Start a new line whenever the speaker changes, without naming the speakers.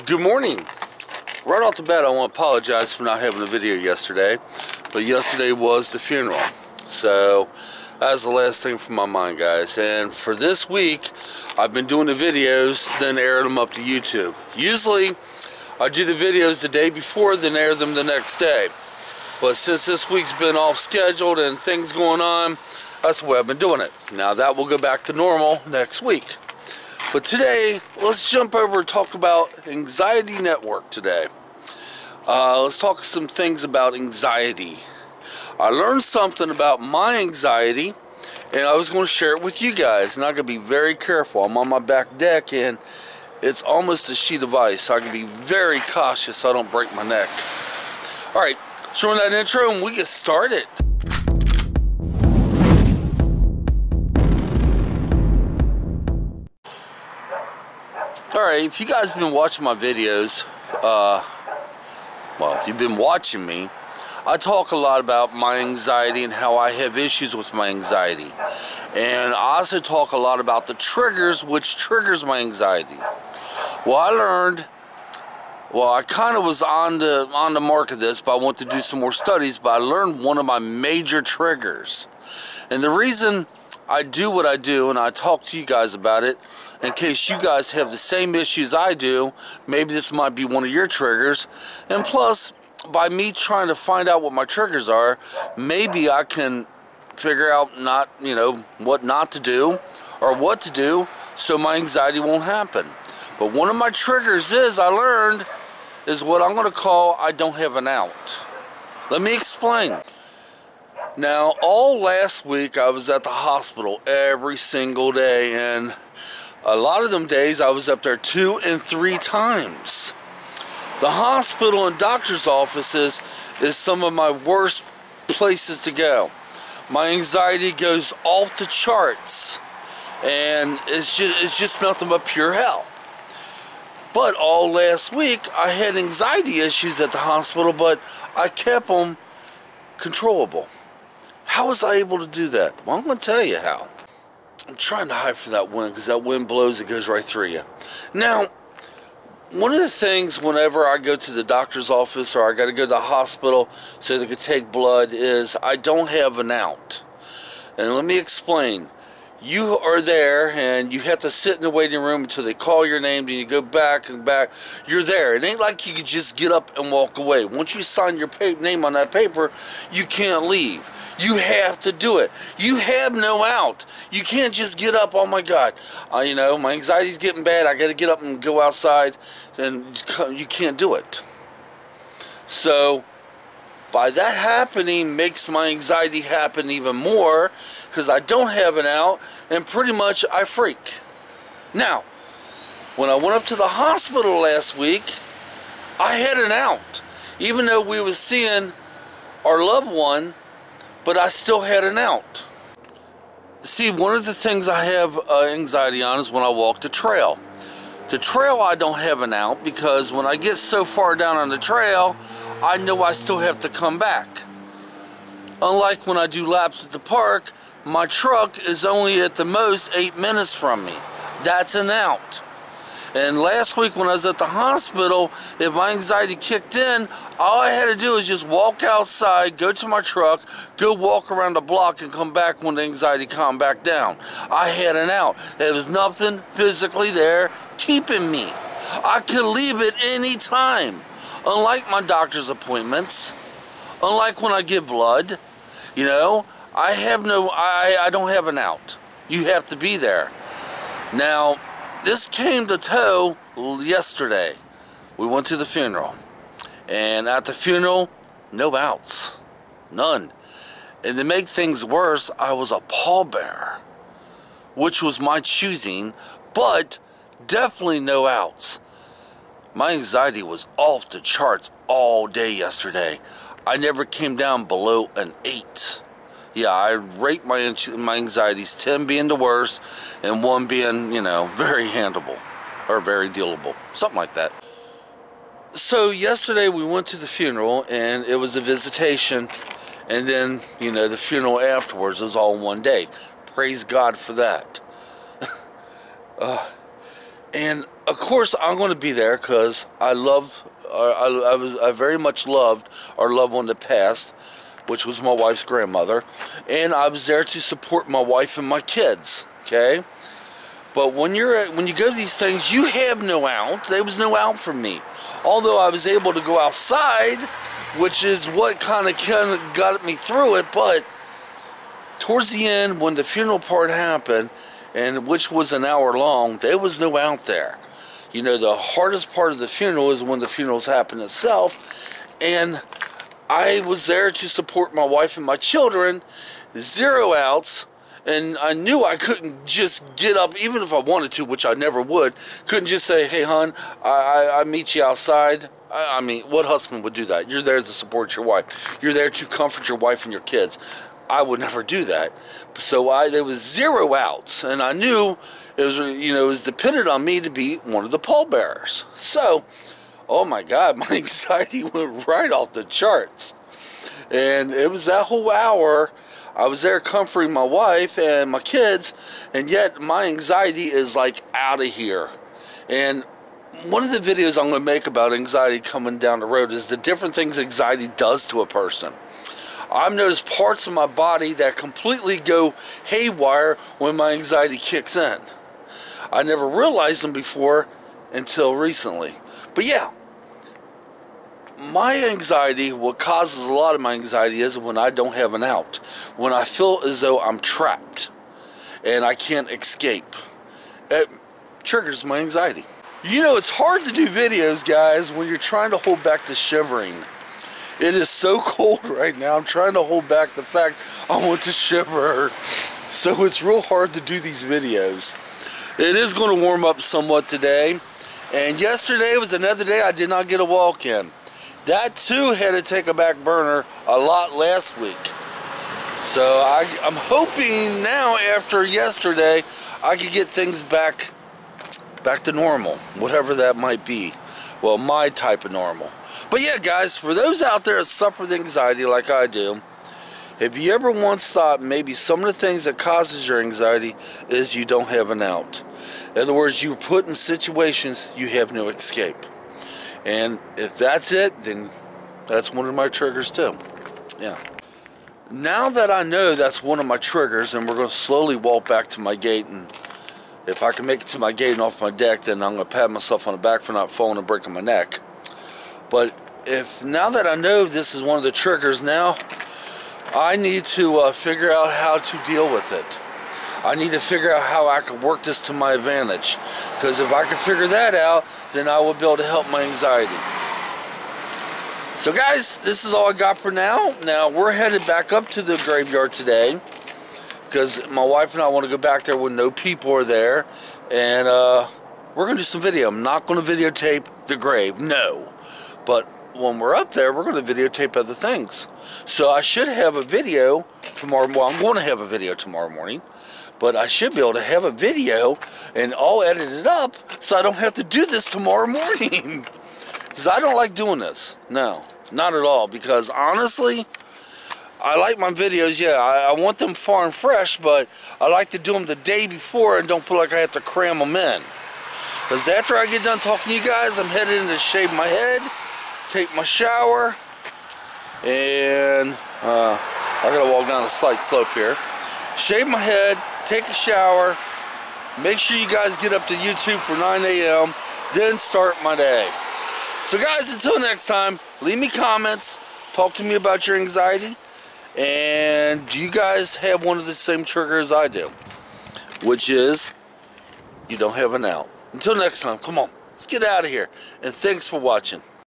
Good morning. Right off the bat, I want to apologize for not having a video yesterday, but yesterday was the funeral, so that's the last thing from my mind, guys. And for this week, I've been doing the videos, then air them up to YouTube. Usually, I do the videos the day before, then air them the next day. But since this week's been off scheduled and things going on, that's the way I've been doing it. Now that will go back to normal next week. But today, let's jump over and talk about Anxiety Network today. Let's talk some things about anxiety. I learned something about my anxiety, and I was going to share it with you guys. And I'm going to be very careful. I'm on my back deck, and it's almost a sheet of ice. So I can be very cautious so I don't break my neck. All right, showing that intro, and we get started. Alright, if you guys have been watching my videos, well, if you've been watching me, I talk a lot about my anxiety and how I have issues with my anxiety. And I also talk a lot about the triggers, which triggers my anxiety. Well, I kind of was on the mark of this, but I want to do some more studies, but I learned one of my major triggers. And the reason I do what I do, and I talk to you guys about it, in case you guys have the same issues I do, maybe this might be one of your triggers. And plus, by me trying to find out what my triggers are, maybe I can figure out what not to do or what to do so my anxiety won't happen. But one of my triggers I learned is what I'm going to call I don't have an out. Let me explain. Now, all last week I was at the hospital every single day, and a lot of them days I was up there 2 and 3 times. The hospital and doctor's offices is some of my worst places to go. My anxiety goes off the charts, and it's just nothing but pure hell. But all last week I had anxiety issues at the hospital, but I kept them controllable. How was I able to do that? Well, I'm going to tell you how. I'm trying to hide from that wind, because that wind blows, it goes right through you. Now, one of the things whenever I go to the doctor's office or I got to go to the hospital so they could take blood is I don't have an out. And let me explain. You are there and you have to sit in the waiting room until they call your name, and you go back and back. You're there. It ain't like you could just get up and walk away. Once you sign your name on that paper, you can't leave. You have to do it. You have no out. You can't just get up, oh my God, my anxiety's getting bad, I got to get up and go outside, and you can't do it. So, by that happening makes my anxiety happen even more, because I don't have an out, and pretty much I freak. Now, when I went up to the hospital last week, I had an out. Even though we was seeing our loved one, but I still had an out. See, one of the things I have anxiety on is when I walk the trail. The trail I don't have an out, because when I get so far down on the trail, I know I still have to come back. Unlike when I do laps at the park, my truck is only at the most 8 minutes from me. That's an out. And last week when I was at the hospital, if my anxiety kicked in, all I had to do is just walk outside, go to my truck, go walk around the block, and come back when the anxiety calmed back down. I had an out. There was nothing physically there keeping me. I could leave it any time. Unlike my doctor's appointments, unlike when I give blood, I don't have an out. You have to be there. Now, this came to tow yesterday. We went to the funeral. And at the funeral, no outs. None. And to make things worse, I was a pallbearer, which was my choosing, but definitely no outs. My anxiety was off the charts all day yesterday. I never came down below an 8. Yeah, I rate my anxieties, 10 being the worst, and 1 being, very handleable, or very dealable, something like that. So yesterday we went to the funeral, and it was a visitation, and then, the funeral afterwards was all in one day. Praise God for that. And of course, I'm going to be there because I very much loved our loved one that passed, which was my wife's grandmother, and I was there to support my wife and my kids. Okay, but when you go to these things, you have no out. There was no out for me, although I was able to go outside, which is what kind of got me through it. But towards the end, when the funeral part happened, and which was an hour long, there was no out there. You know, the hardest part of the funeral is when the funerals happen itself, and I was there to support my wife and my children, 0 outs, and I knew I couldn't just get up, even if I wanted to, which I never would, couldn't just say, hey hon, I meet you outside. I mean, what husband would do that? You're there to support your wife. You're there to comfort your wife and your kids. I would never do that. So there was 0 outs, and I knew it was, you know, it was dependent on me to be one of the pallbearers. So, oh my God, my anxiety went right off the charts. And it was that whole hour, I was there comforting my wife and my kids, and yet my anxiety is like out of here. And one of the videos I'm going to make about anxiety coming down the road is the different things anxiety does to a person. I've noticed parts of my body that completely go haywire when my anxiety kicks in. I never realized them before until recently. But yeah, my anxiety, what causes a lot of my anxiety is when I don't have an out. When I feel as though I'm trapped and I can't escape. It triggers my anxiety. You know, it's hard to do videos, guys, when you're trying to hold back the shivering. It is so cold right now. I'm trying to hold back the fact I want to shiver. So it's real hard to do these videos. It is going to warm up somewhat today. And yesterday was another day I did not get a walk in. That too had to take a back burner a lot last week. So I'm hoping now after yesterday I could get things back to normal. Whatever that might be. Well, my type of normal. But yeah, guys, for those out there that suffer with anxiety like I do, if you ever once thought maybe some of the things that causes your anxiety is you don't have an out. In other words, you're put in situations you have no escape. And if that's it, then that's one of my triggers too. Yeah. Now that I know that's one of my triggers, and we're going to slowly walk back to my gate, and if I can make it to my gate and off my deck, then I'm going to pat myself on the back for not falling and breaking my neck. But now that I know this is one of the triggers, now I need to figure out how to deal with it. I need to figure out how I can work this to my advantage. Because if I can figure that out, then I will be able to help my anxiety. So guys, this is all I got for now. Now we're headed back up to the graveyard today, because my wife and I want to go back there when no people are there. And we're going to do some video. I'm not going to videotape the grave, no. But when we're up there, we're going to videotape other things. So I should have a video tomorrow. Well, I'm going to have a video tomorrow morning. But I should be able to have a video and all edited up so I don't have to do this tomorrow morning. Because I don't like doing this. No, not at all. Because honestly, I like my videos. Yeah, I want them far and fresh, but I like to do them the day before and don't feel like I have to cram them in. Because after I get done talking to you guys, I'm headed in to shave my head, take my shower, and I gotta walk down a slight slope here. Shave my head, take a shower, make sure you guys get up to YouTube for 9 a.m., then start my day. So guys, until next time, leave me comments, talk to me about your anxiety, and do you guys have one of the same triggers I do? Which is, you don't have an out. Until next time, come on, let's get out of here, and thanks for watching.